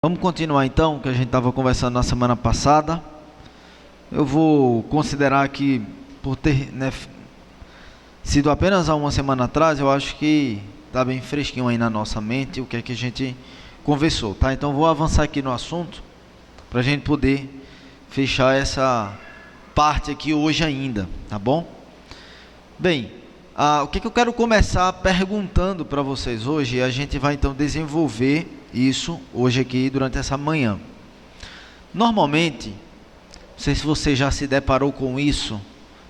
Vamos continuar então, que a gente estava conversando na semana passada. Eu vou considerar que, por ter sido apenas há uma semana atrás, eu acho que está bem fresquinho aí na nossa mente o que é que a gente conversou, tá? Então vou avançar aqui no assunto, para a gente poder fechar essa parte aqui hoje ainda, tá bom? Bem, o que eu quero começar perguntando para vocês hoje, e a gente vai então desenvolver isso hoje aqui durante essa manhã. Normalmente, não sei se você já se deparou com isso,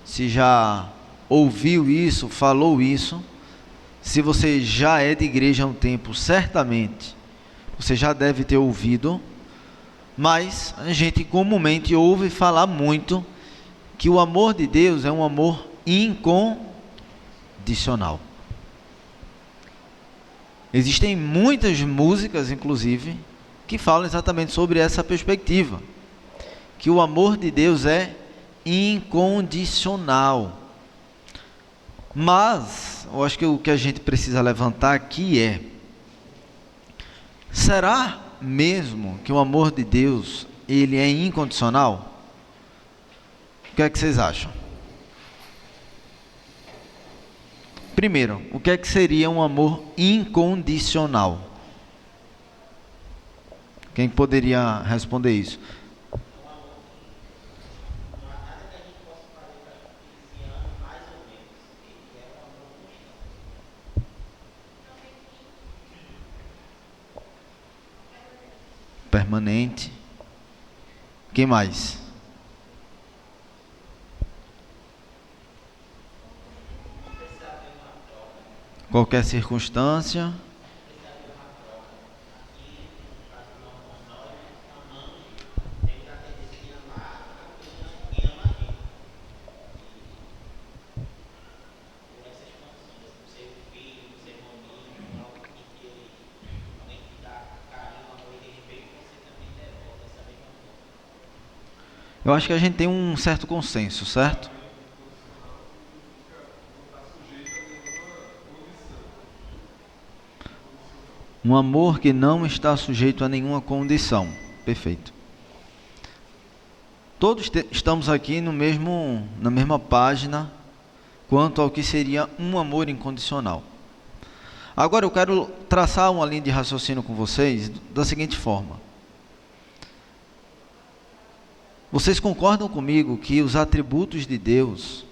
se já ouviu isso, falou isso, se você já é de igreja há um tempo, certamente você já deve ter ouvido, mas a gente comumente ouve falar muito que o amor de Deus é um amor incondicional. Existem muitas músicas, inclusive, que falam exatamente sobre essa perspectiva, que o amor de Deus é incondicional. Mas, eu acho que o que a gente precisa levantar aqui é: será mesmo que o amor de Deus, ele é incondicional? O que é que vocês acham? Primeiro, o que é que seria um amor incondicional? Quem poderia responder isso? Permanente. Quem mais? Qualquer circunstância. Eu acho que a gente tem um certo consenso, certo? Um amor que não está sujeito a nenhuma condição. Perfeito. Todos estamos aqui na mesma página quanto ao que seria um amor incondicional. Agora eu quero traçar uma linha de raciocínio com vocês da seguinte forma. Vocês concordam comigo que os atributos de Deus,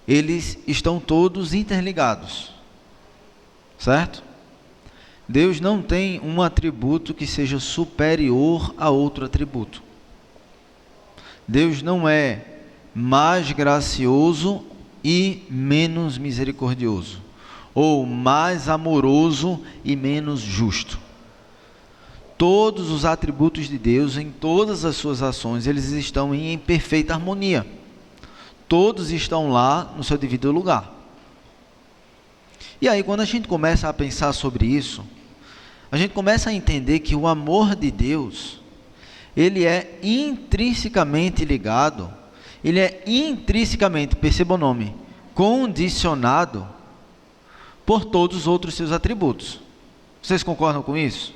eles estão todos interligados, certo? Deus não tem um atributo que seja superior a outro atributo. Deus não é mais gracioso e menos misericordioso, ou mais amoroso e menos justo. Todos os atributos de Deus, em todas as suas ações, eles estão em perfeita harmonia. Todos estão lá no seu devido lugar. E aí, quando a gente começa a pensar sobre isso, a gente começa a entender que o amor de Deus, ele é intrinsecamente ligado, ele é intrinsecamente, perceba o nome, condicionado por todos os outros seus atributos. Vocês concordam com isso?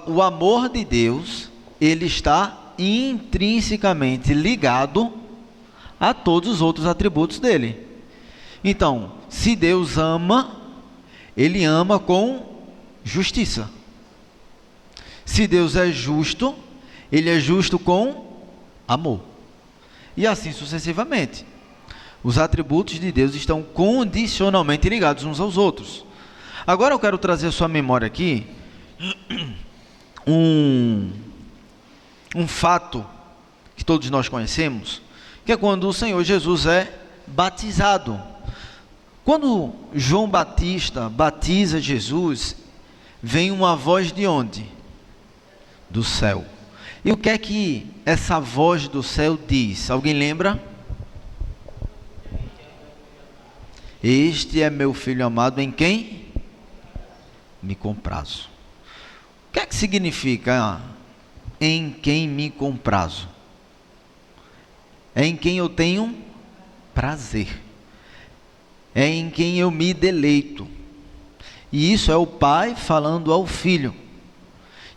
O amor de Deus, ele está intrinsecamente ligado a todos os outros atributos dele. Então, se Deus ama, ele ama com justiça. Se Deus é justo, ele é justo com amor. E assim sucessivamente. Os atributos de Deus estão condicionalmente ligados uns aos outros. Agora eu quero trazer a sua memória aqui um fato que todos nós conhecemos, que é quando o Senhor Jesus é batizado. Quando João Batista batiza Jesus, vem uma voz de onde? Do céu. E o que é que essa voz do céu diz? Alguém lembra? Este é meu filho amado, em quem me comprazo. O que é que significa em quem me comprazo? É em quem eu tenho prazer. É em quem eu me deleito. E isso é o Pai falando ao Filho.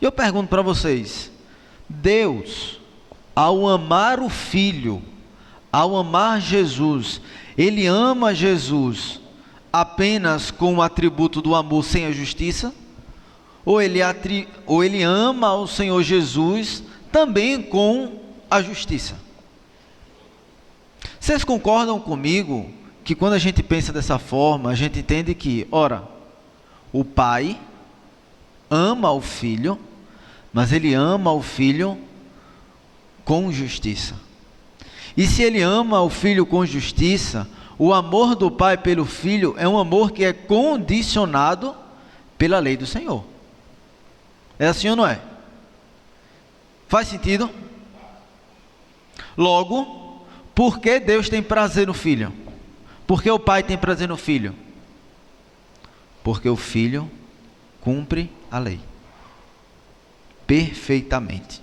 E eu pergunto para vocês, Deus, ao amar o Filho, ao amar Jesus, Ele ama Jesus apenas com o atributo do amor sem a justiça? Ou ele ama o Senhor Jesus também com a justiça? Vocês concordam comigo que quando a gente pensa dessa forma, a gente entende que, ora, o Pai ama o Filho, mas Ele ama o Filho com justiça. E se Ele ama o Filho com justiça, o amor do Pai pelo Filho é um amor que é condicionado pela lei do Senhor. É assim ou não é? Faz sentido? Logo, por que Deus tem prazer no Filho? Por que o Pai tem prazer no Filho? Porque o Filho cumpre a lei perfeitamente.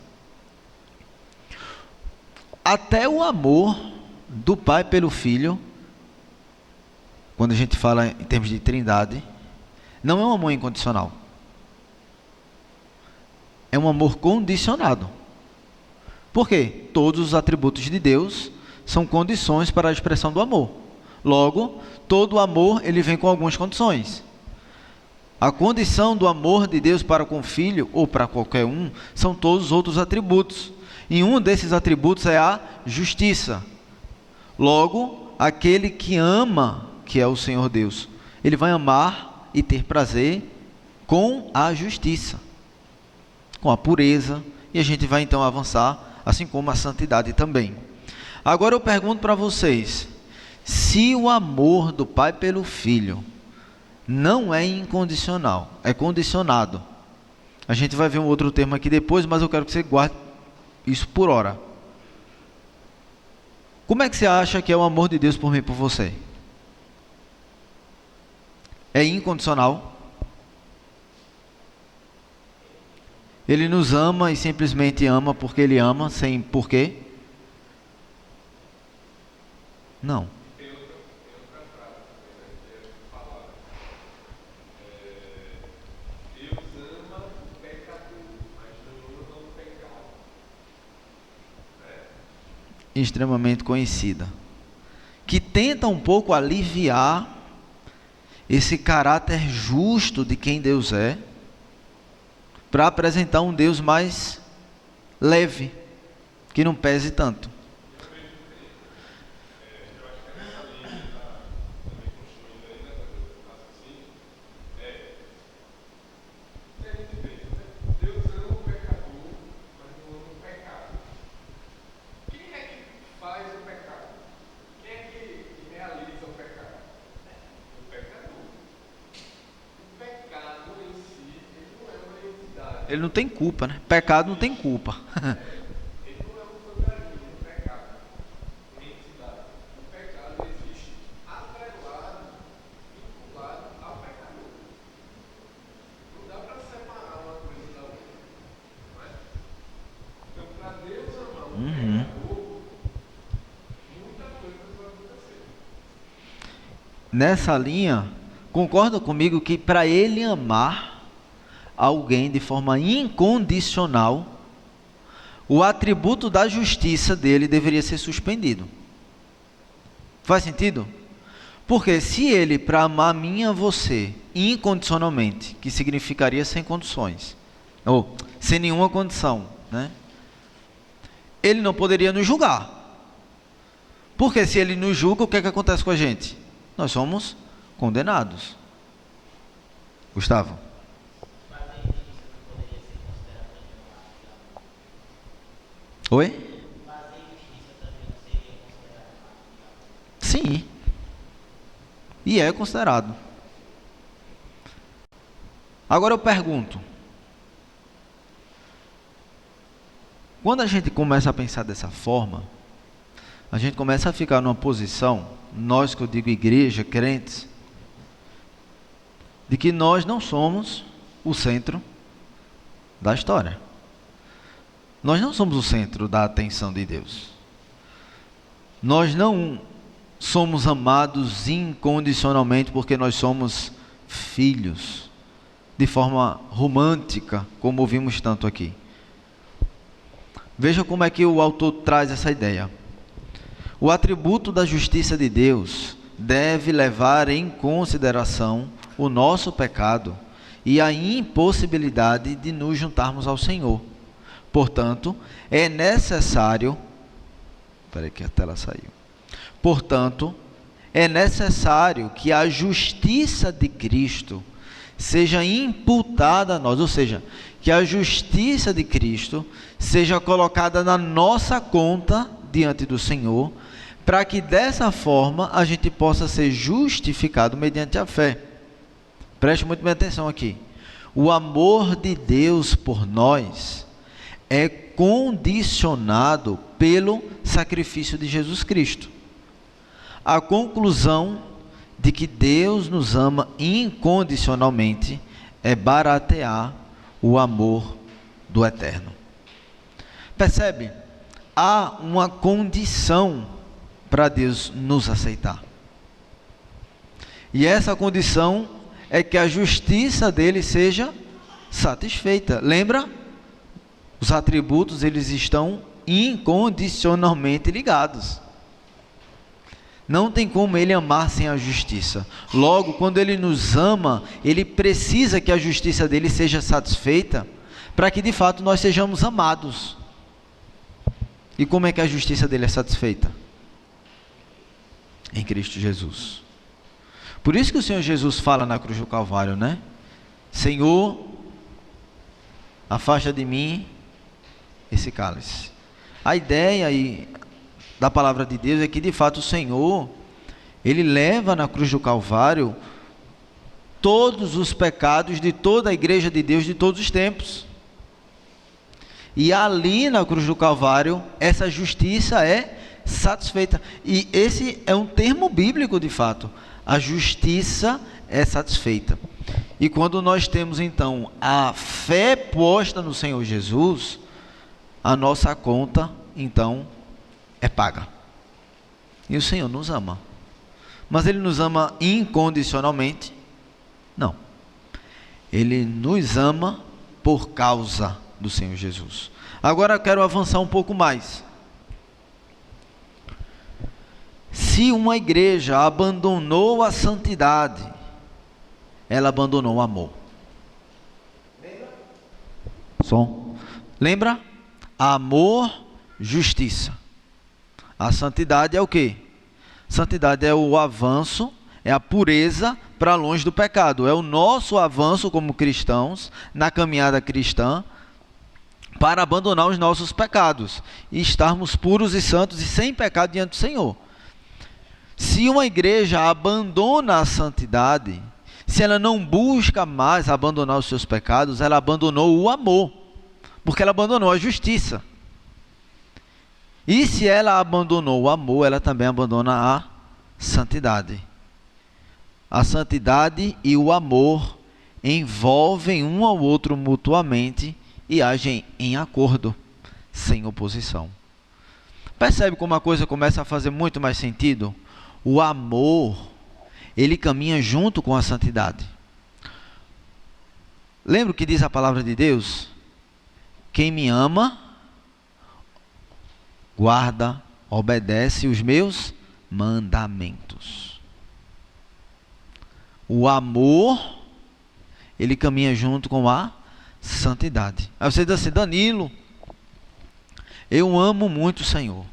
Até o amor do Pai pelo Filho, quando a gente fala em termos de trindade, não é um amor incondicional. É um amor condicionado. Por quê? Todos os atributos de Deus são condições para a expressão do amor. Logo, todo amor ele vem com algumas condições. A condição do amor de Deus para com o Filho, ou para qualquer um, são todos os outros atributos. E um desses atributos é a justiça. Logo, aquele que ama, que é o Senhor Deus, ele vai amar e ter prazer com a justiça, com a pureza, e a gente vai então avançar, assim como a santidade também. Agora eu pergunto para vocês, se o amor do Pai pelo Filho não é incondicional, é condicionado, a gente vai ver um outro termo aqui depois, mas eu quero que você guarde isso por hora. Como é que você acha que é o amor de Deus por mim e por você? É incondicional? Ele nos ama e simplesmente ama porque Ele ama, sem porquê? Não. Extremamente conhecida, que tenta um pouco aliviar esse caráter justo de quem Deus é, para apresentar um Deus mais leve, que não pese tanto. Ele não tem culpa, né? Pecado não tem culpa. Nessa linha, concorda comigo que para Ele amar alguém de forma incondicional, o atributo da justiça dele deveria ser suspendido. Faz sentido? Porque se ele, para amar a mim e a você, incondicionalmente, que significaria sem condições, ou sem nenhuma condição, né? Ele não poderia nos julgar. Porque se ele nos julga, o que é que acontece com a gente? Nós somos condenados. Gustavo? Oi? Sim. E é considerado. Agora eu pergunto. Quando a gente começa a pensar dessa forma, a gente começa a ficar numa posição, nós que eu digo igreja, crentes, de que nós não somos o centro da história. Nós não somos o centro da atenção de Deus. Nós não somos amados incondicionalmente porque nós somos filhos, de forma romântica, como ouvimos tanto aqui. Veja como é que o autor traz essa ideia. O atributo da justiça de Deus deve levar em consideração o nosso pecado e a impossibilidade de nos juntarmos ao Senhor. Portanto, é necessário... Espera aí que a tela saiu. Portanto, é necessário que a justiça de Cristo seja imputada a nós, ou seja, que a justiça de Cristo seja colocada na nossa conta diante do Senhor, para que dessa forma a gente possa ser justificado mediante a fé. Preste muito bem atenção aqui. O amor de Deus por nós é condicionado pelo sacrifício de Jesus Cristo. A conclusão de que Deus nos ama incondicionalmente é baratear o amor do Eterno. Percebe? Há uma condição para Deus nos aceitar. E essa condição é que a justiça dele seja satisfeita. Lembra? Os atributos, eles estão incondicionalmente ligados. Não tem como ele amar sem a justiça. Logo, quando ele nos ama, ele precisa que a justiça dele seja satisfeita, para que de fato nós sejamos amados. E como é que a justiça dele é satisfeita? Em Cristo Jesus. Por isso que o Senhor Jesus fala na cruz do Calvário, né? Senhor, afasta de mim esse cálice. A ideia aí da palavra de Deus é que de fato o Senhor, ele leva na cruz do Calvário todos os pecados de toda a igreja de Deus de todos os tempos. E ali na cruz do Calvário, essa justiça é satisfeita. E esse é um termo bíblico de fato. A justiça é satisfeita. E quando nós temos então a fé posta no Senhor Jesus, a nossa conta então é paga. E o Senhor nos ama. Mas Ele nos ama incondicionalmente? Não. Ele nos ama por causa do Senhor Jesus. Agora eu quero avançar um pouco mais. Se uma igreja abandonou a santidade, ela abandonou o amor. Som. Lembra? Amor, justiça. A santidade é o quê? Santidade é o avanço, é a pureza para longe do pecado. É o nosso avanço como cristãos, na caminhada cristã, para abandonar os nossos pecados e estarmos puros e santos e sem pecado diante do Senhor. Se uma igreja abandona a santidade, se ela não busca mais abandonar os seus pecados, ela abandonou o amor, porque ela abandonou a justiça. E se ela abandonou o amor, ela também abandona a santidade. A santidade e o amor envolvem um ao outro mutuamente e agem em acordo, sem oposição. Percebe como a coisa começa a fazer muito mais sentido? O amor, ele caminha junto com a santidade. Lembra o que diz a palavra de Deus? Quem me ama, guarda, obedece os meus mandamentos. O amor, ele caminha junto com a santidade. Aí você diz assim: Danilo, eu amo muito o Senhor,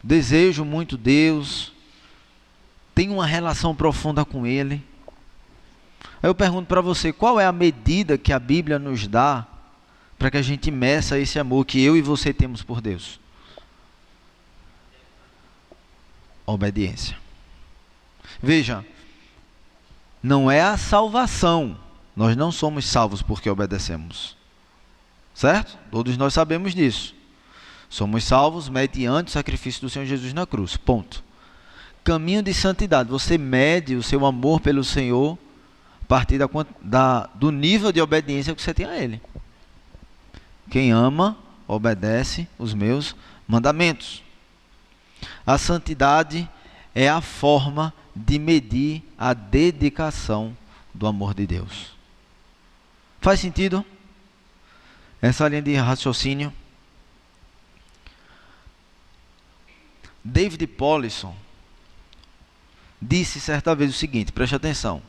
desejo muito Deus, tenho uma relação profunda com Ele. Aí eu pergunto para você, qual é a medida que a Bíblia nos dá para que a gente meça esse amor que eu e você temos por Deus? Obediência. Veja, não é a salvação. Nós não somos salvos porque obedecemos. Certo? Todos nós sabemos disso. Somos salvos mediante o sacrifício do Senhor Jesus na cruz. Ponto. Caminho de santidade. Você mede o seu amor pelo Senhor a partir do nível de obediência que você tem a Ele. Quem ama, obedece os meus mandamentos. A santidade é a forma de medir a dedicação do amor de Deus. Faz sentido? Essa linha de raciocínio. David Powlison disse certa vez o seguinte, preste atenção.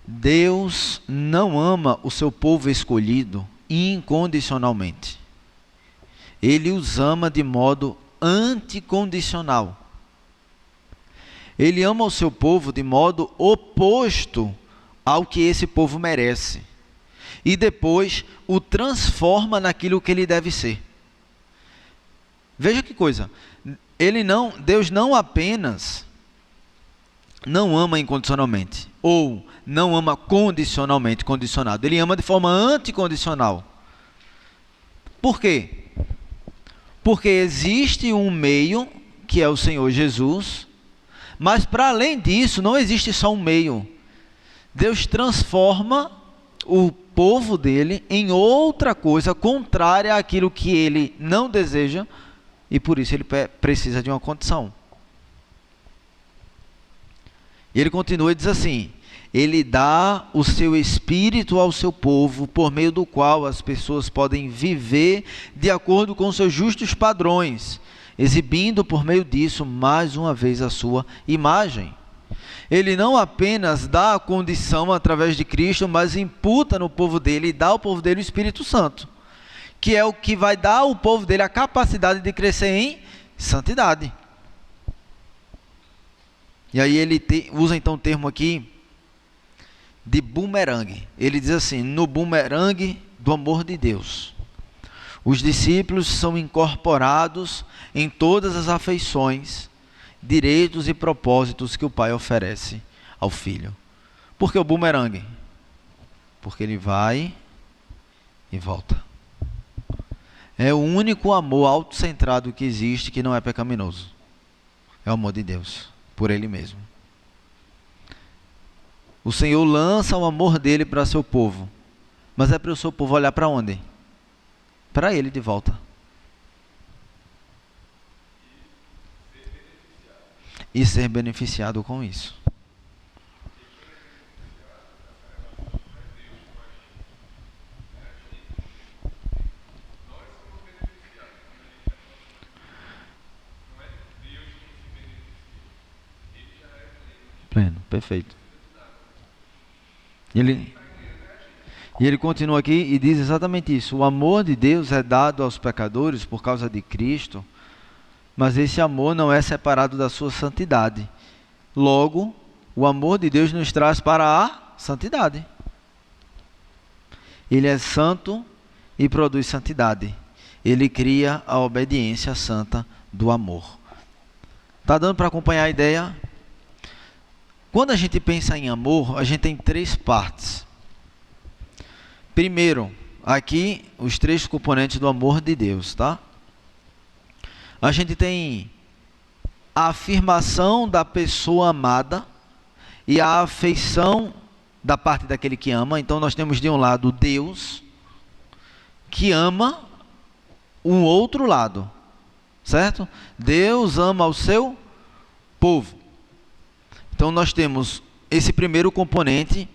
Deus não ama o seu povo escolhido incondicionalmente. Ele os ama de modo anticondicional. Ele ama o seu povo de modo oposto ao que esse povo merece. E depois o transforma naquilo que ele deve ser. Veja que coisa. Deus não apenas não ama incondicionalmente, ou não ama condicionalmente, condicionado. Ele ama de forma anticondicional. Por quê? Porque existe um meio, que é o Senhor Jesus, mas para além disso, não existe só um meio. Deus transforma o povo dele em outra coisa contrária àquilo que ele não deseja, e por isso ele precisa de uma condição. E ele continua e diz assim: ele dá o seu espírito ao seu povo, por meio do qual as pessoas podem viver de acordo com seus justos padrões, exibindo por meio disso mais uma vez a sua imagem. Ele não apenas dá a condição através de Cristo, mas imputa no povo dele e dá ao povo dele o Espírito Santo, que é o que vai dar ao povo dele a capacidade de crescer em santidade. E aí ele usa então o termo aqui de bumerangue. Ele diz assim: no bumerangue do amor de Deus, os discípulos são incorporados em todas as afeições, direitos e propósitos que o Pai oferece ao Filho. Por que o bumerangue? Porque ele vai e volta. É o único amor autocentrado que existe que não é pecaminoso. É o amor de Deus, por Ele mesmo. O Senhor lança o amor dele para seu povo, mas é para o seu povo olhar para onde? Para Ele de volta. E ser beneficiado com isso. Pleno, perfeito. E ele continua aqui e diz exatamente isso: o amor de Deus é dado aos pecadores por causa de Cristo, mas esse amor não é separado da sua santidade. Logo, o amor de Deus nos traz para a santidade. Ele é santo e produz santidade. Ele cria a obediência santa do amor. Está dando para acompanhar a ideia? Quando a gente pensa em amor, a gente tem três partes. Primeiro, aqui, os três componentes do amor de Deus, tá? A gente tem a afirmação da pessoa amada e a afeição da parte daquele que ama. Então, nós temos de um lado Deus, que ama um outro lado, certo? Deus ama o seu povo. Então nós temos esse primeiro componente,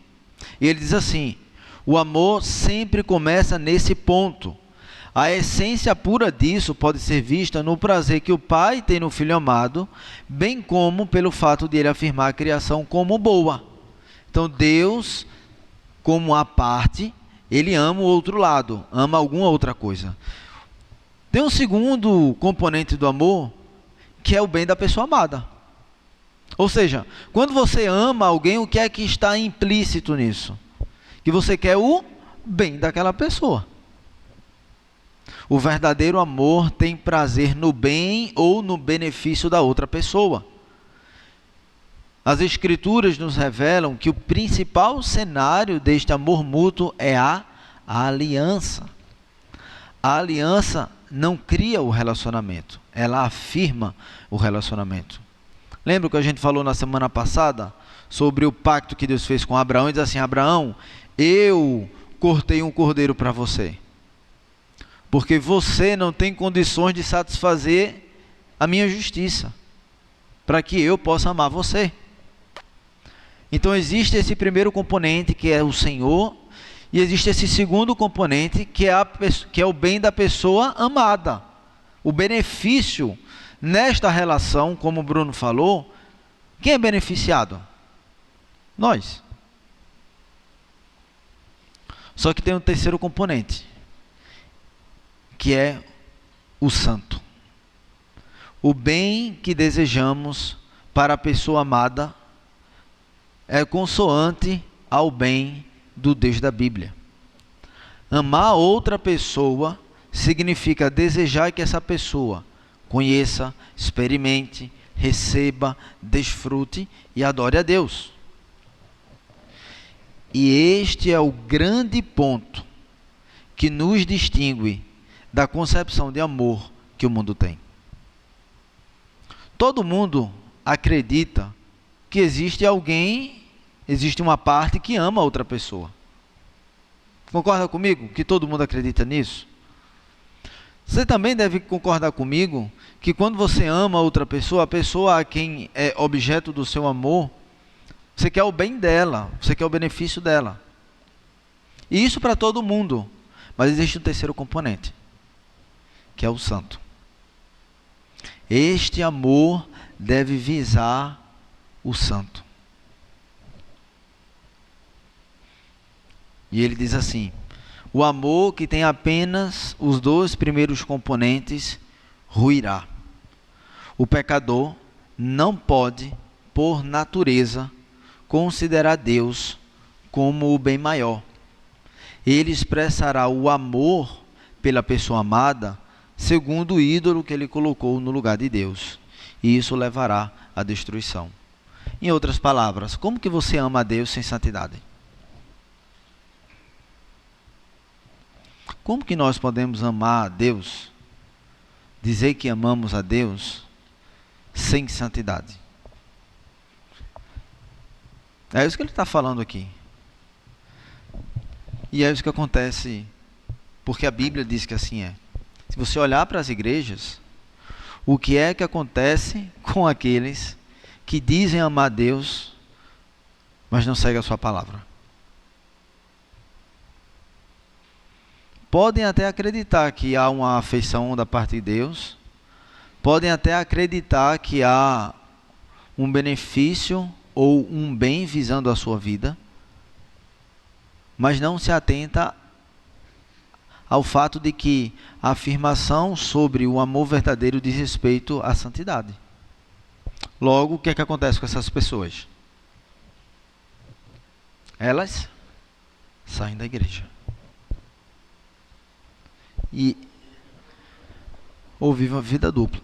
e ele diz assim: o amor sempre começa nesse ponto. A essência pura disso pode ser vista no prazer que o Pai tem no Filho amado, bem como pelo fato de ele afirmar a criação como boa. Então Deus, como a parte, ele ama o outro lado, ama alguma outra coisa. Tem um segundo componente do amor, que é o bem da pessoa amada. Ou seja, quando você ama alguém, o que é que está implícito nisso? Que você quer o bem daquela pessoa. O verdadeiro amor tem prazer no bem ou no benefício da outra pessoa. As Escrituras nos revelam que o principal cenário deste amor mútuo é a aliança. A aliança não cria o relacionamento, ela afirma o relacionamento. Lembra que a gente falou na semana passada sobre o pacto que Deus fez com Abraão? E diz assim: Abraão, eu cortei um cordeiro para você, porque você não tem condições de satisfazer a minha justiça. para que eu possa amar você. Então existe esse primeiro componente, que é o Senhor, e existe esse segundo componente, que é o bem da pessoa amada. O benefício nesta relação, como o Bruno falou, quem é beneficiado? Nós. Só que tem um terceiro componente, que é o santo. O bem que desejamos para a pessoa amada é consoante ao bem do Deus da Bíblia. Amar outra pessoa significa desejar que essa pessoa conheça, experimente, receba, desfrute e adore a Deus. E este é o grande ponto que nos distingue da concepção de amor que o mundo tem. Todo mundo acredita que existe alguém, existe uma parte que ama outra pessoa. Concorda comigo que todo mundo acredita nisso? Você também deve concordar comigo que quando você ama outra pessoa, a pessoa a quem é objeto do seu amor, você quer o bem dela, você quer o benefício dela. E isso para todo mundo. Mas existe um terceiro componente, que é o santo. Este amor deve visar o santo. E ele diz assim: o amor que tem apenas os dois primeiros componentes ruirá. O pecador não pode, por natureza, considerar Deus como o bem maior. Ele expressará o amor pela pessoa amada segundo o ídolo que ele colocou no lugar de Deus. E isso levará à destruição. Em outras palavras, como que você ama a Deus sem santidade? Como que nós podemos amar a Deus, dizer que amamos a Deus, sem santidade? É isso que ele está falando aqui. E é isso que acontece, porque a Bíblia diz que assim é. Se você olhar para as igrejas, o que é que acontece com aqueles que dizem amar a Deus, mas não seguem a sua palavra? Podem até acreditar que há uma afeição da parte de Deus, podem até acreditar que há um benefício ou um bem visando a sua vida, mas não se atenta ao fato de que a afirmação sobre o amor verdadeiro diz respeito à santidade. Logo, o que é que acontece com essas pessoas? Elas saem da igreja. E ou vivem a vida dupla.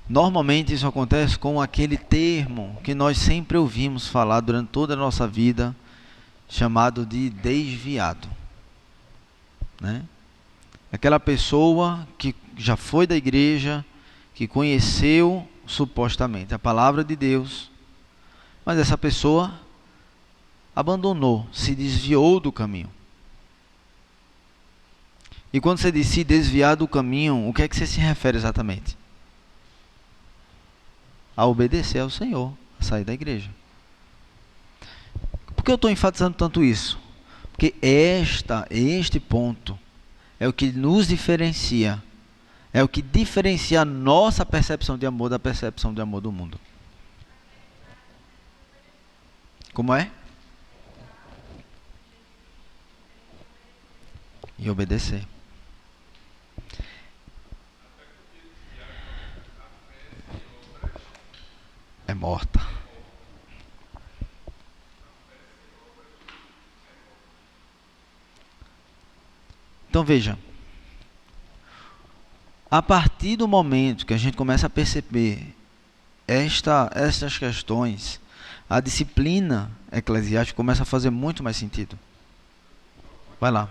Normalmente isso acontece com aquele termo que nós sempre ouvimos falar durante toda a nossa vida, chamado de desviado, né? Aquela pessoa que já foi da igreja, que conheceu supostamente a palavra de Deus, mas essa pessoa abandonou, se desviou do caminho. E quando você diz se desviar do caminho, o que é que você se refere exatamente? A obedecer ao Senhor, a sair da igreja. Por que eu estou enfatizando tanto isso? Porque este ponto é o que nos diferencia, é o que diferencia a nossa percepção de amor da percepção de amor do mundo. Como é? E obedecer. É morta. Então veja, a partir do momento que a gente começa a perceber estas questões, a disciplina eclesiástica começa a fazer muito mais sentido. Vai lá.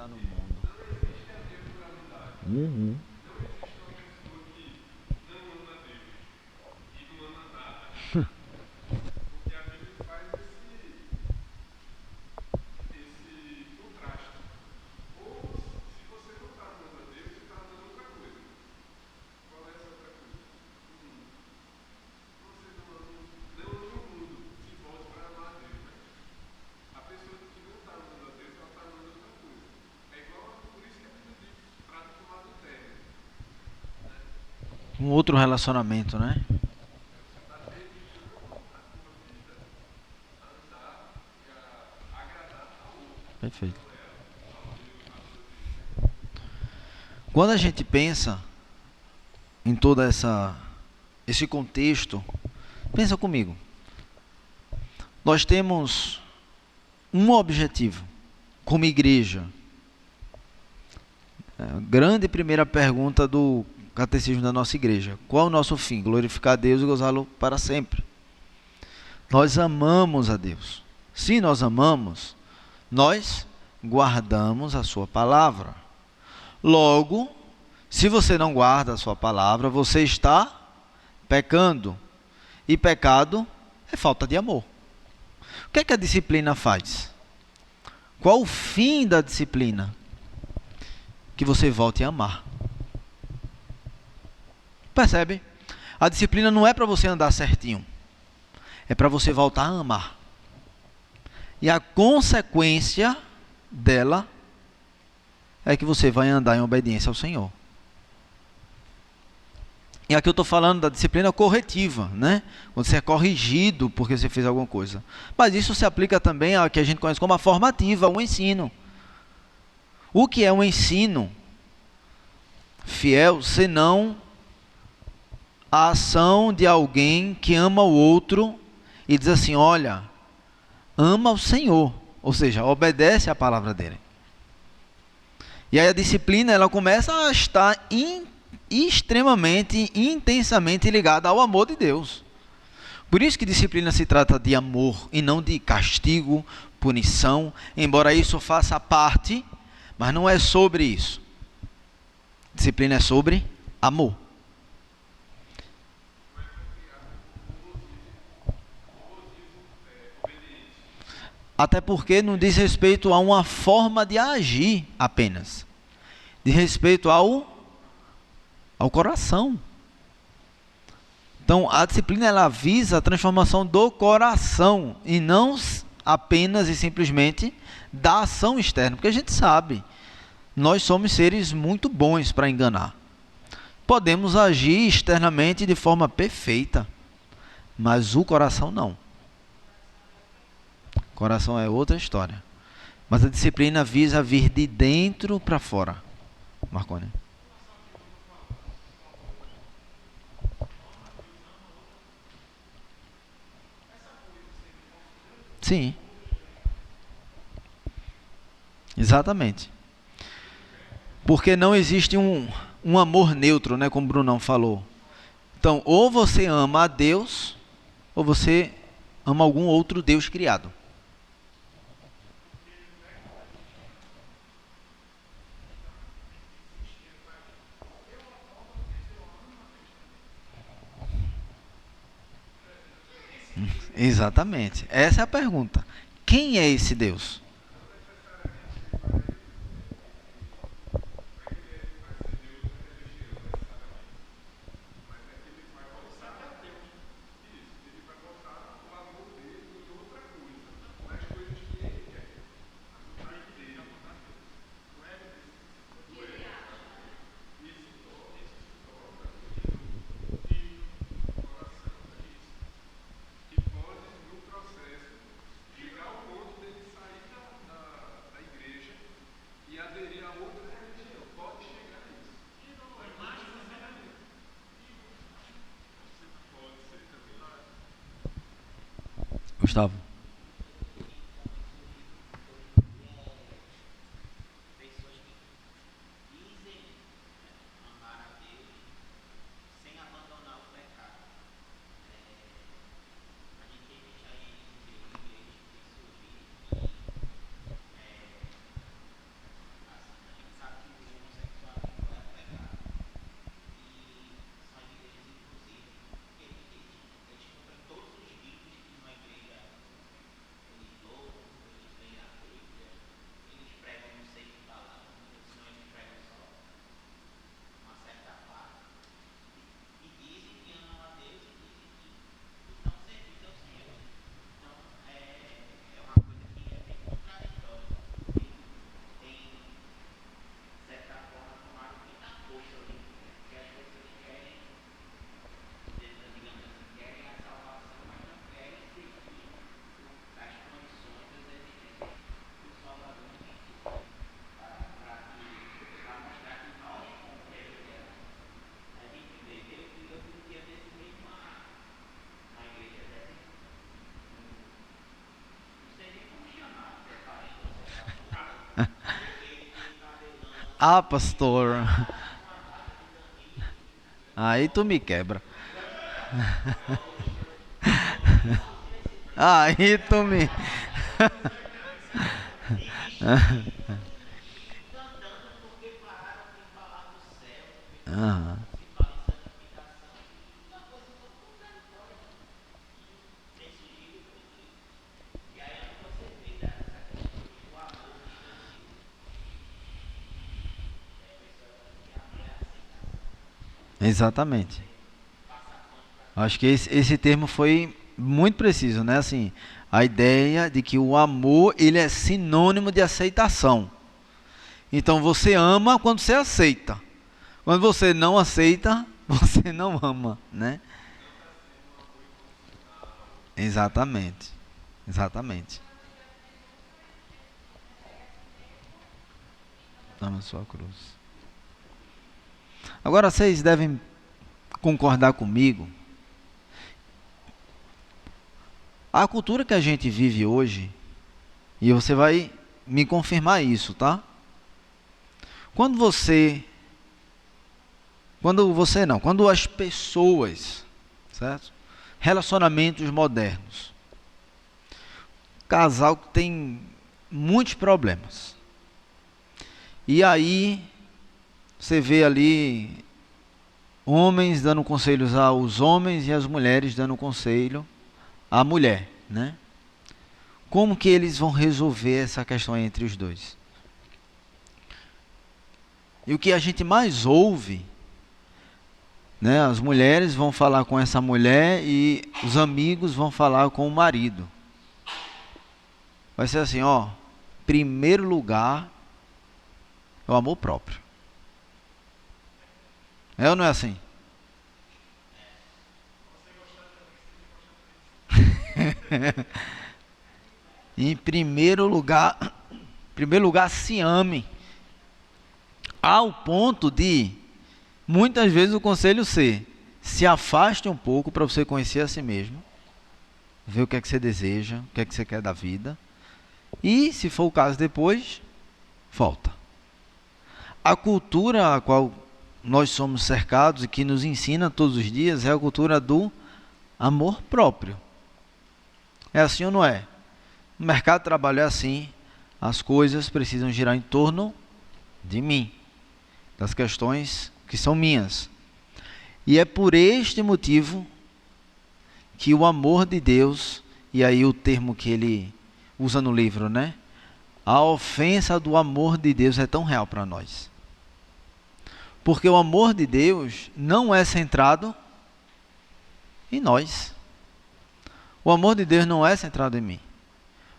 está no mundo. Uhum. Um outro relacionamento, né? Perfeito. Quando a gente pensa em todo esse contexto, pensa comigo. Nós temos um objetivo como igreja. A grande primeira pergunta do catecismo da nossa igreja: qual é o nosso fim? Glorificar a Deus e gozá-lo para sempre. Nós amamos a Deus. Se nós amamos, nós guardamos a sua palavra. Logo, se você não guarda a sua palavra, você está pecando. E pecado é falta de amor. O que é que a disciplina faz? Qual o fim da disciplina? Que você volte a amar. Percebe? A disciplina não é para você andar certinho. É para você voltar a amar. E a consequência dela é que você vai andar em obediência ao Senhor. E aqui eu estou falando da disciplina corretiva, né? Quando você é corrigido porque você fez alguma coisa. Mas isso se aplica também ao que a gente conhece como a formativa, o ensino. O que é um ensino fiel, senão a ação de alguém que ama o outro e diz assim: olha, ama o Senhor, ou seja, obedece à palavra dele. E aí a disciplina ela começa a estar extremamente, intensamente ligada ao amor de Deus. Por isso que disciplina se trata de amor e não de castigo, punição, embora isso faça parte, mas não é sobre isso. Disciplina é sobre amor. Até porque não diz respeito a uma forma de agir apenas. Diz respeito ao coração. Então, a disciplina ela visa a transformação do coração e não apenas e simplesmente da ação externa. Porque a gente sabe, nós somos seres muito bons para enganar. Podemos agir externamente de forma perfeita, mas o coração não. O coração é outra história. Mas a disciplina visa vir de dentro para fora. Marconi. Sim. Exatamente. Porque não existe um amor neutro, né, como o Brunão falou. Então, ou você ama a Deus, ou você ama algum outro Deus criado. Exatamente. Essa é a pergunta. Quem é esse Deus? Gustavo. Ah, pastor. Aí tu me quebra. Aí tu me. Aham. Exatamente. Acho que esse termo foi muito preciso, né? Assim, a ideia de que o amor ele é sinônimo de aceitação. Então você ama quando você aceita. Quando você não aceita, você não ama, né? Exatamente. Exatamente. Ama a sua cruz. Agora vocês devem concordar comigo. A cultura que a gente vive hoje, e você vai me confirmar isso, tá? Quando você, quando as pessoas, certo? Relacionamentos modernos, casal que tem muitos problemas. E aí você vê ali homens dando conselhos aos homens e as mulheres dando conselho à mulher, né? Como que eles vão resolver essa questão entre os dois? E o que a gente mais ouve, né? As mulheres vão falar com essa mulher e os amigos vão falar com o marido. Vai ser assim, ó, primeiro lugar é o amor próprio. É ou não é assim? Em primeiro lugar, se ame. Ao ponto de, muitas vezes, o conselho ser: se afaste um pouco para você conhecer a si mesmo, ver o que é que você deseja, o que é que você quer da vida. E, se for o caso depois, volta. A cultura a qual nós somos cercados e que nos ensina todos os dias é a cultura do amor próprio. É assim ou não é? O mercado de trabalho é assim, as coisas precisam girar em torno de mim, das questões que são minhas. E é por este motivo que o amor de Deus, e aí o termo que ele usa no livro, né? A ofensa do amor de Deus é tão real para nós. Porque o amor de Deus não é centrado em nós. O amor de Deus não é centrado em mim.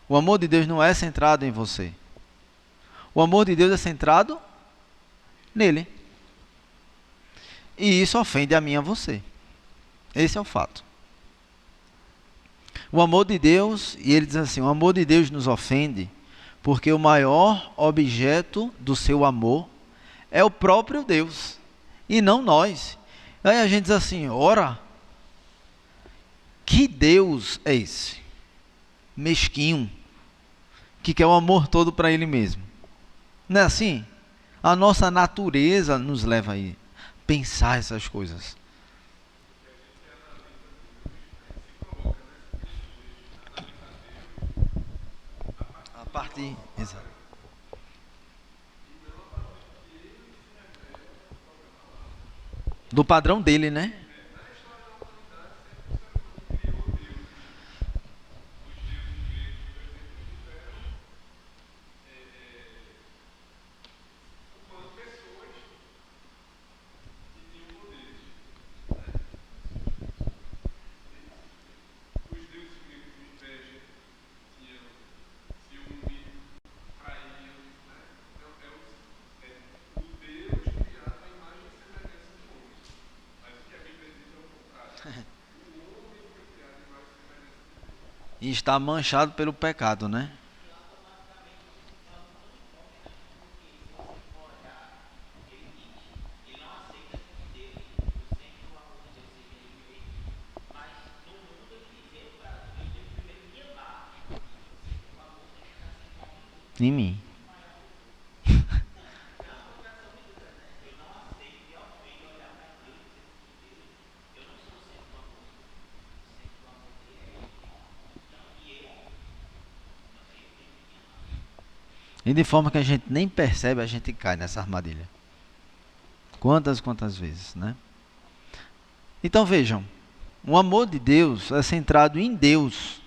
O amor de Deus não é centrado em você. O amor de Deus é centrado nele. E isso ofende a mim e a você. Esse é o fato. O amor de Deus, e ele diz assim, o amor de Deus nos ofende porque o maior objeto do seu amor é o próprio Deus e não nós. Aí a gente diz assim, ora, que Deus é esse? Mesquinho, que quer o amor todo para ele mesmo. Não é assim? A nossa natureza nos leva a pensar essas coisas. A partir, exato. Do padrão dele, né? E está manchado pelo pecado, né? Em mim. E de forma que a gente nem percebe, a gente cai nessa armadilha. Quantas vezes, né? Então vejam, o amor de Deus é centrado em Deus.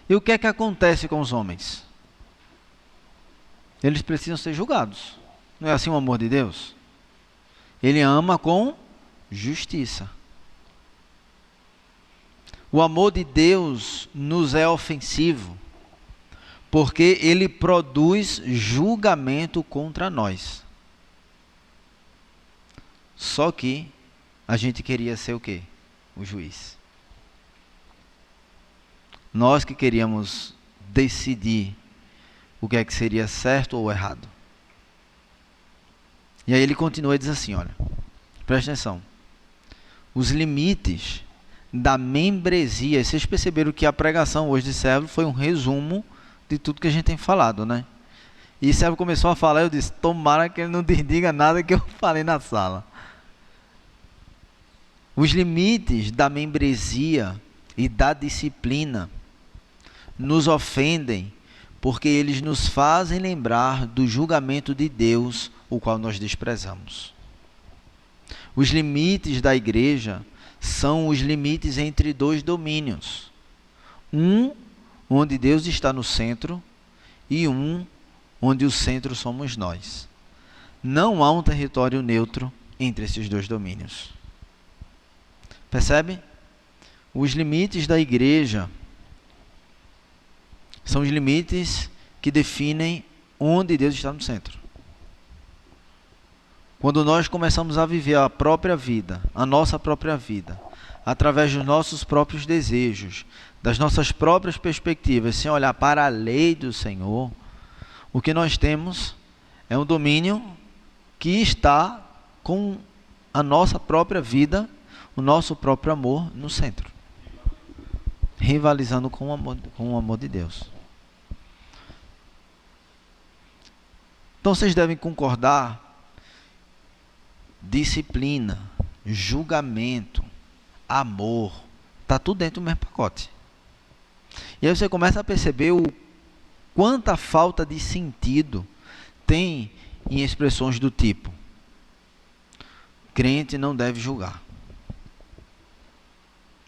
E o que é que acontece com os homens? Eles precisam ser julgados. Não é assim o amor de Deus? Ele ama com justiça. O amor de Deus nos é ofensivo, porque ele produz julgamento contra nós. Só que a gente queria ser o quê? O juiz. Nós que queríamos decidir o que é que seria certo ou errado. E aí ele continua e diz assim, olha, presta atenção. Os limites da membresia. Vocês perceberam que a pregação hoje de Sérgio foi um resumo de tudo que a gente tem falado, né? E Sérgio começou a falar, eu disse, tomara que ele não desdiga nada que eu falei na sala. Os limites da membresia e da disciplina nos ofendem porque eles nos fazem lembrar do julgamento de Deus, o qual nós desprezamos. Os limites da igreja são os limites entre dois domínios. Um, onde Deus está no centro, e um, onde o centro somos nós. Não há um território neutro entre esses dois domínios. Percebe? Os limites da igreja são os limites que definem onde Deus está no centro. Quando nós começamos a viver a própria vida, a nossa própria vida, através dos nossos próprios desejos, das nossas próprias perspectivas, sem olhar para a lei do Senhor, o que nós temos é um domínio que está com a nossa própria vida, o nosso próprio amor no centro, rivalizando com o amor de Deus. Então vocês devem concordar, disciplina, julgamento, amor, está tudo dentro do mesmo pacote. E aí você começa a perceber o quanta falta de sentido tem em expressões do tipo: crente não deve julgar.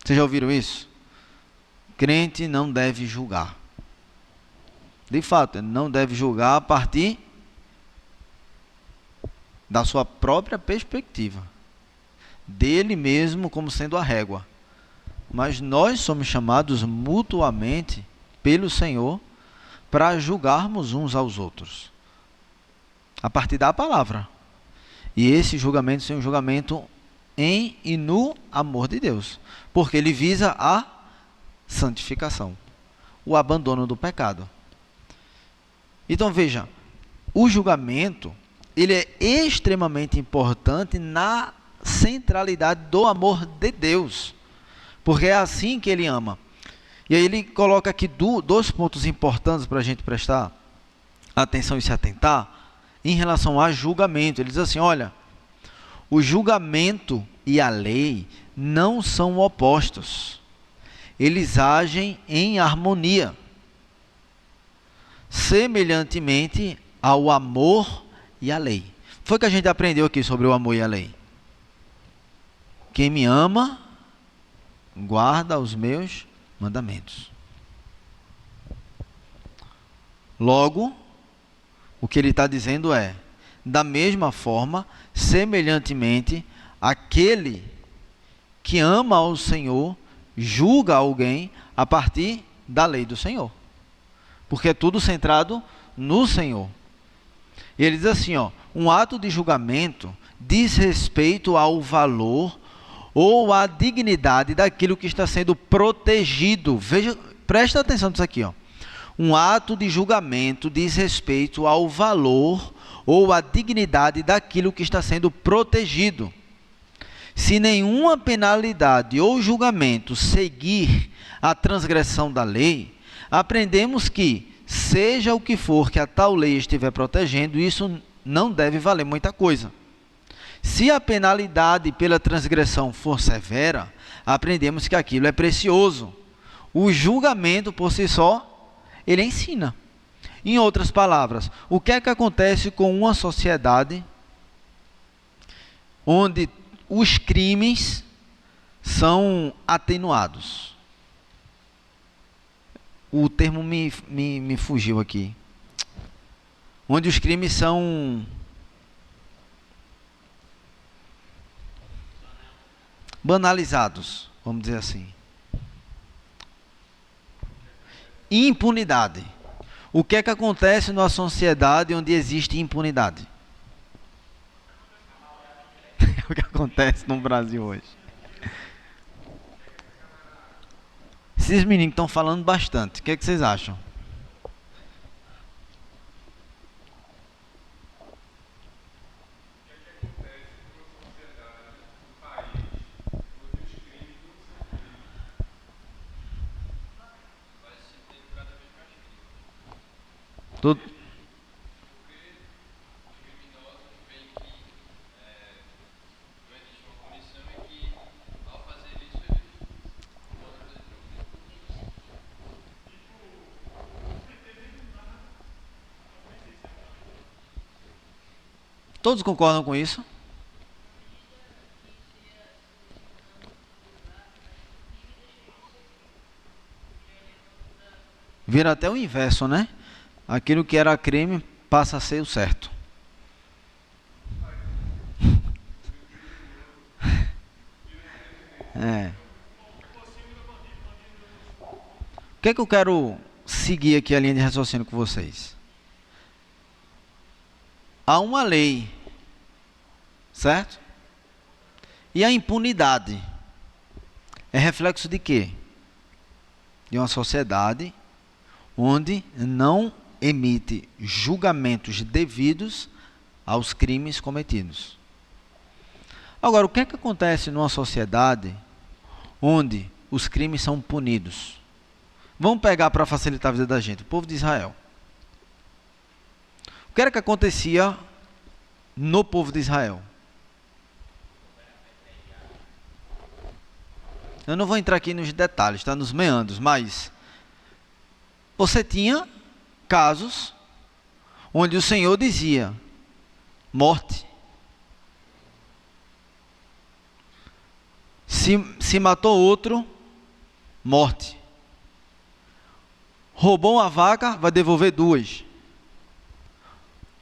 Vocês já ouviram isso? Crente não deve julgar. De fato, ele não deve julgar a partir da sua própria perspectiva, dele mesmo como sendo a régua. Mas nós somos chamados mutuamente pelo Senhor para julgarmos uns aos outros, a partir da palavra. E esse julgamento é um julgamento em e no amor de Deus, porque ele visa a santificação, o abandono do pecado. Então veja, o julgamento ele é extremamente importante na centralidade do amor de Deus, porque é assim que ele ama. E aí ele coloca aqui dois pontos importantes para a gente prestar atenção e se atentar em relação a julgamento. Ele diz assim, olha, o julgamento e a lei não são opostos, eles agem em harmonia, semelhantemente ao amor e a lei. Foi o que a gente aprendeu aqui sobre o amor e a lei. Quem me ama, guarda os meus mandamentos. Logo, o que ele está dizendo é, da mesma forma, semelhantemente, aquele que ama ao Senhor, julga alguém a partir da lei do Senhor. Porque é tudo centrado no Senhor. E ele diz assim, ó, um ato de julgamento diz respeito ao valor ou à dignidade daquilo que está sendo protegido. Veja, presta atenção nisso aqui, ó. Um ato de julgamento diz respeito ao valor ou à dignidade daquilo que está sendo protegido. Se nenhuma penalidade ou julgamento seguir a transgressão da lei, aprendemos que, seja o que for que a tal lei estiver protegendo, isso não deve valer muita coisa. Se a penalidade pela transgressão for severa, aprendemos que aquilo é precioso. O julgamento por si só, ele ensina. Em outras palavras, o que é que acontece com uma sociedade onde os crimes são atenuados? O termo me fugiu aqui. Onde os crimes são banalizados, vamos dizer assim. Impunidade. O que é que acontece numa sociedade onde existe impunidade? O que acontece no Brasil hoje? Esses meninos estão falando bastante. O que é que vocês acham? Tudo. Todos concordam com isso? Vira até o inverso, né? Aquilo que era crime passa a ser o certo. É. O que é que eu quero seguir aqui a linha de raciocínio com vocês? Há uma lei, certo? E a impunidade é reflexo de quê? De uma sociedade onde não emite julgamentos devidos aos crimes cometidos. Agora, o que é que acontece numa sociedade onde os crimes são punidos? Vamos pegar para facilitar a vida da gente, o povo de Israel. O que era que acontecia no povo de Israel? Eu não vou entrar aqui nos detalhes, tá? Nos meandros, mas você tinha casos onde o Senhor dizia: morte. Se matou outro, morte. Roubou uma vaca, vai devolver 2.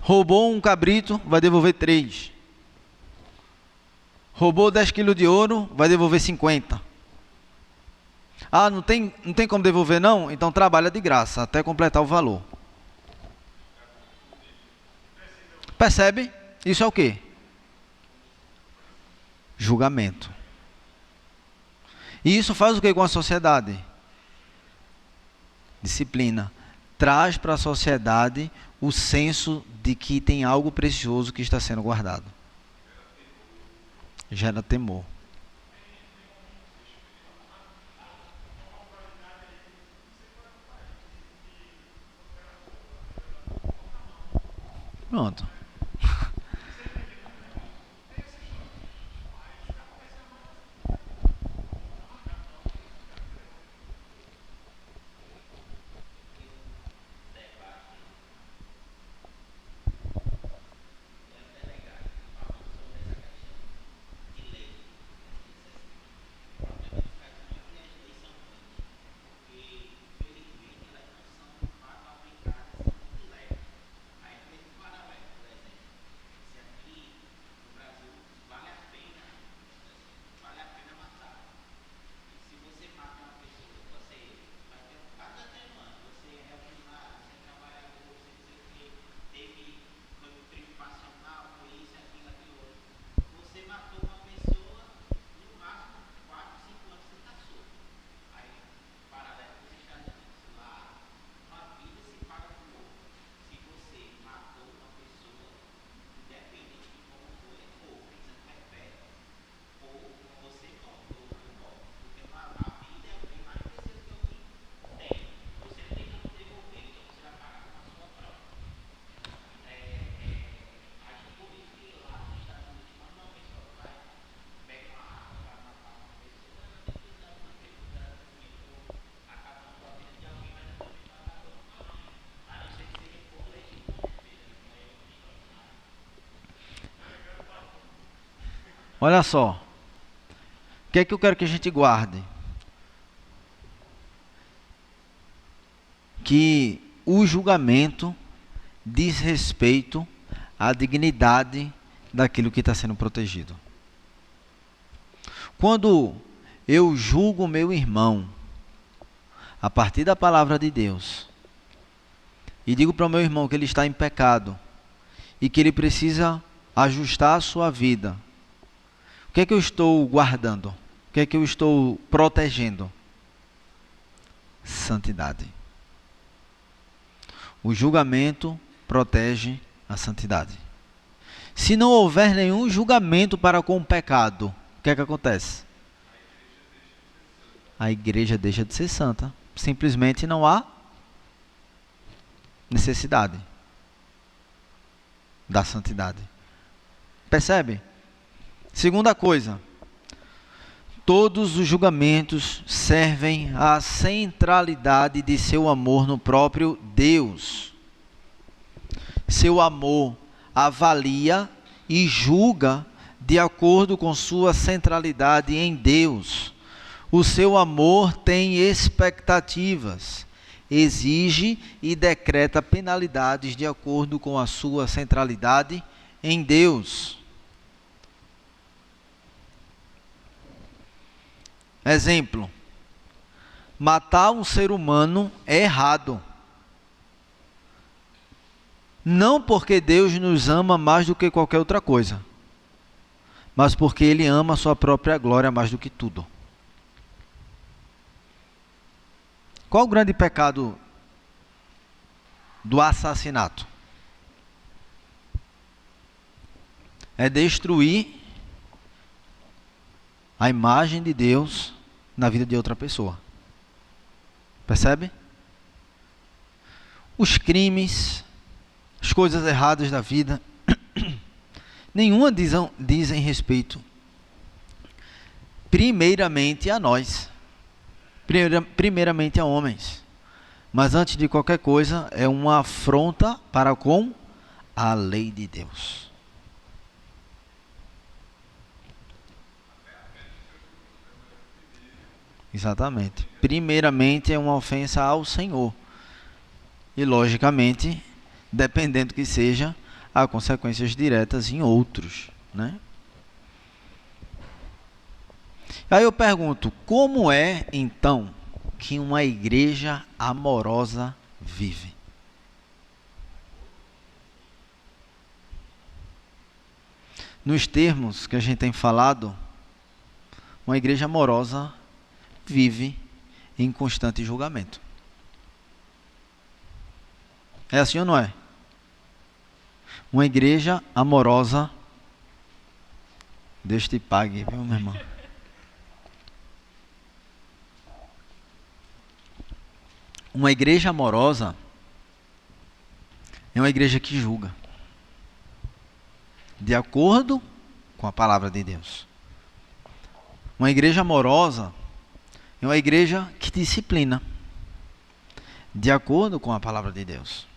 Roubou um cabrito, vai devolver 3. Roubou 10 quilos de ouro, vai devolver 50. Ah, não tem como devolver não? Então trabalha de graça, até completar o valor. Percebe? Isso é o quê? Julgamento. E isso faz o que com a sociedade? Disciplina. Traz para a sociedade o senso de que tem algo precioso que está sendo guardado. Gera temor. Pronto. Olha só. O que é que eu quero que a gente guarde? Que o julgamento diz respeito à dignidade daquilo que está sendo protegido. Quando eu julgo meu irmão a partir da palavra de Deus e digo para o meu irmão que ele está em pecado e que ele precisa ajustar a sua vida, o que é que eu estou guardando? O que é que eu estou protegendo? Santidade. O julgamento protege a santidade. Se não houver nenhum julgamento para com o pecado, o que é que acontece? A igreja deixa de ser santa. Simplesmente não há necessidade da santidade. Percebe? Segunda coisa, todos os julgamentos servem à centralidade de seu amor no próprio Deus. Seu amor avalia e julga de acordo com sua centralidade em Deus. O seu amor tem expectativas, exige e decreta penalidades de acordo com a sua centralidade em Deus. Exemplo: matar um ser humano é errado. Não porque Deus nos ama mais do que qualquer outra coisa, mas porque Ele ama a sua própria glória mais do que tudo. Qual o grande pecado do assassinato? É destruir a imagem de Deus na vida de outra pessoa. Percebe? Os crimes, as coisas erradas da vida, nenhuma dizem respeito primeiramente a nós, primeiramente a homens, mas antes de qualquer coisa é uma afronta para com a lei de Deus. Exatamente. Primeiramente é uma ofensa ao Senhor. E logicamente, dependendo que seja, há consequências diretas em outros, né? Aí eu pergunto, como é então que uma igreja amorosa vive? Nos termos que a gente tem falado, uma igreja amorosa vive em constante julgamento. É assim ou não é? Uma igreja amorosa, Deus te pague, viu, meu irmão? Uma igreja amorosa é uma igreja que julga de acordo com a palavra de Deus. Uma igreja amorosa é uma igreja que disciplina de acordo com a palavra de Deus.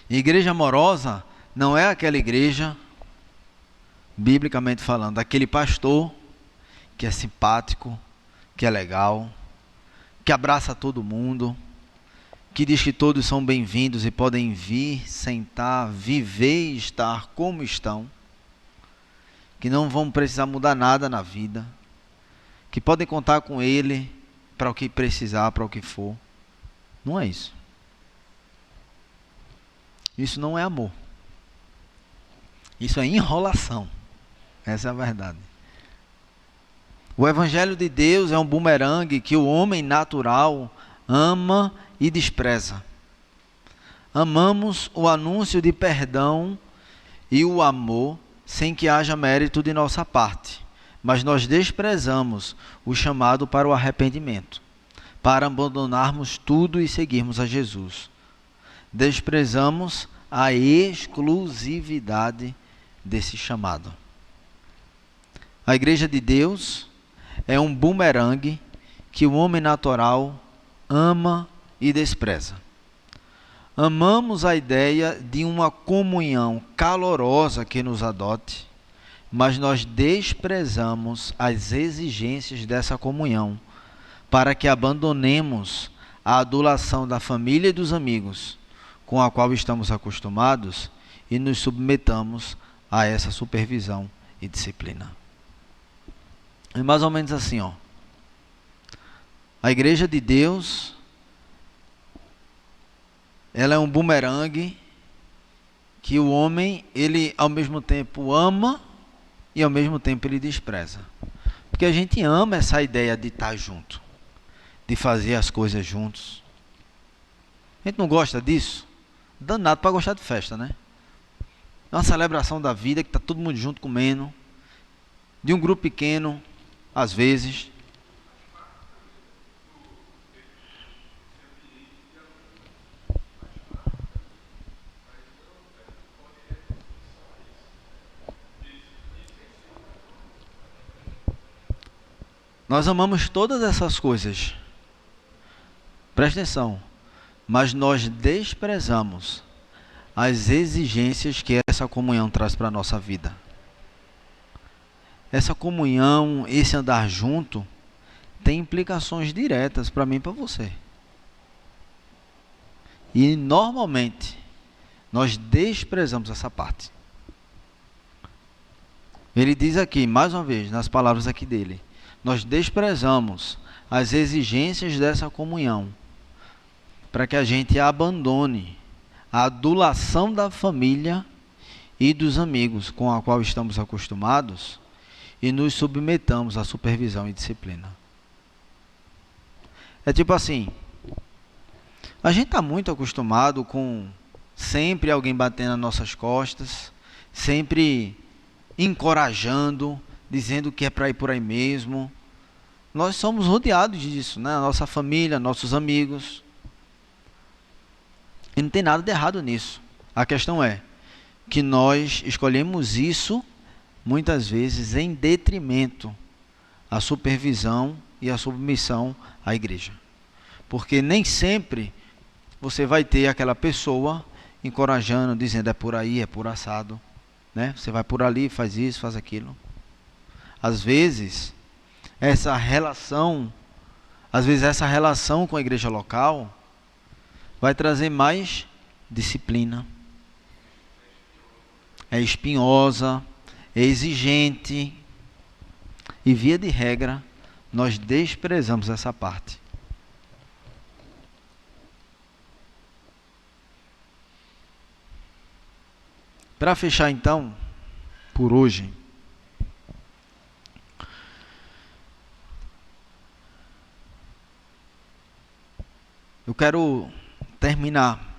Igreja amorosa não é aquela igreja, biblicamente falando, aquele pastor que é simpático, que é legal, que abraça todo mundo, que diz que todos são bem-vindos e podem vir, sentar, viver e estar como estão, que não vão precisar mudar nada na vida, que podem contar com ele para o que precisar, para o que for. Não é isso. Isso não é amor. Isso é enrolação. Essa é a verdade. O Evangelho de Deus é um bumerangue que o homem natural ama e despreza. Amamos o anúncio de perdão e o amor sem que haja mérito de nossa parte, mas nós desprezamos o chamado para o arrependimento, para abandonarmos tudo e seguirmos a Jesus. Desprezamos a exclusividade desse chamado. A igreja de Deus é um bumerangue que o homem natural ama e despreza. Amamos a ideia de uma comunhão calorosa que nos adote, mas nós desprezamos as exigências dessa comunhão, para que abandonemos a adulação da família e dos amigos, com a qual estamos acostumados, e nos submetamos a essa supervisão e disciplina. É mais ou menos assim, ó. A igreja de Deus, ela é um bumerangue que o homem, ele ao mesmo tempo ama e ao mesmo tempo ele despreza. Porque a gente ama essa ideia de estar junto, de fazer as coisas juntos. A gente não gosta disso? Danado para gostar de festa, né? É uma celebração da vida que está todo mundo junto comendo, de um grupo pequeno, às vezes. Nós amamos todas essas coisas. Presta atenção. Mas nós desprezamos as exigências que essa comunhão traz para a nossa vida. Essa comunhão, esse andar junto, tem implicações diretas para mim e para você. E normalmente, nós desprezamos essa parte. Ele diz aqui, mais uma vez, nas palavras aqui dele, nós desprezamos as exigências dessa comunhão, para que a gente abandone a adulação da família e dos amigos com a qual estamos acostumados e nos submetamos à supervisão e disciplina. É tipo assim, a gente está muito acostumado com sempre alguém batendo nas nossas costas, sempre encorajando, dizendo que é para ir por aí mesmo. Nós somos rodeados disso, né? Nossa família, nossos amigos. E não tem nada de errado nisso. A questão é que nós escolhemos isso, muitas vezes, em detrimento à supervisão e à submissão à igreja. Porque nem sempre você vai ter aquela pessoa encorajando, dizendo é por aí, é por assado, né? Você vai por ali, faz isso, faz aquilo. Às vezes, essa relação com a igreja local vai trazer mais disciplina. É espinhosa, é exigente. E via de regra, nós desprezamos essa parte. Para fechar então, por hoje, eu quero terminar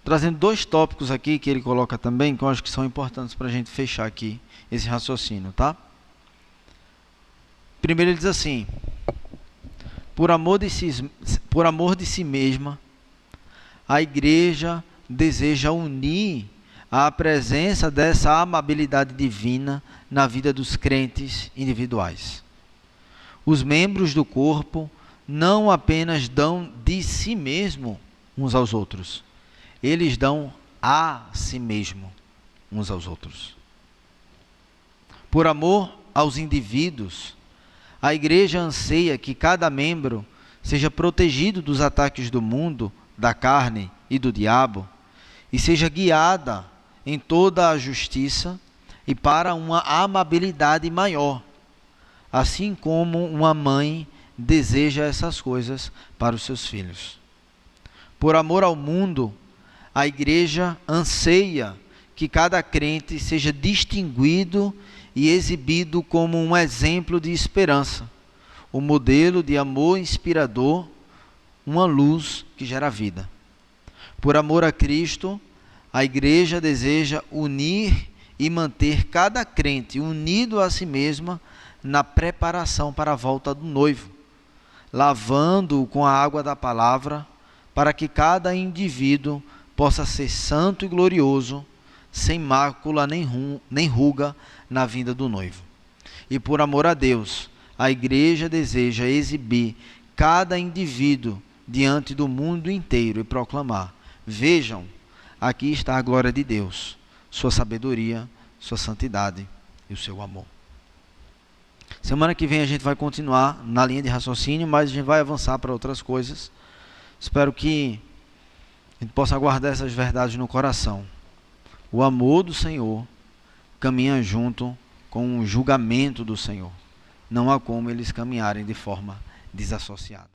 trazendo 2 tópicos aqui que ele coloca também, que eu acho que são importantes para a gente fechar aqui esse raciocínio, tá? Primeiro ele diz assim: por amor de si mesma, a igreja deseja unir a presença dessa amabilidade divina na vida dos crentes individuais. Os membros do corpo não apenas dão de si mesmo uns aos outros, eles dão a si mesmo uns aos outros. Por amor aos indivíduos, a igreja anseia que cada membro seja protegido dos ataques do mundo, da carne e do diabo, e seja guiada em toda a justiça e para uma amabilidade maior, assim como uma mãe deseja essas coisas para os seus filhos. Por amor ao mundo, a igreja anseia que cada crente seja distinguido e exibido como um exemplo de esperança, um modelo de amor inspirador, uma luz que gera vida. Por amor a Cristo, a igreja deseja unir e manter cada crente unido a si mesma na preparação para a volta do noivo, lavando-o com a água da palavra, para que cada indivíduo possa ser santo e glorioso, sem mácula nem ruga na vinda do noivo. E por amor a Deus, a igreja deseja exibir cada indivíduo diante do mundo inteiro e proclamar: vejam, aqui está a glória de Deus, sua sabedoria, sua santidade e o seu amor. Semana que vem a gente vai continuar na linha de raciocínio, mas a gente vai avançar para outras coisas. Espero que a gente possa guardar essas verdades no coração. O amor do Senhor caminha junto com o julgamento do Senhor. Não há como eles caminharem de forma desassociada.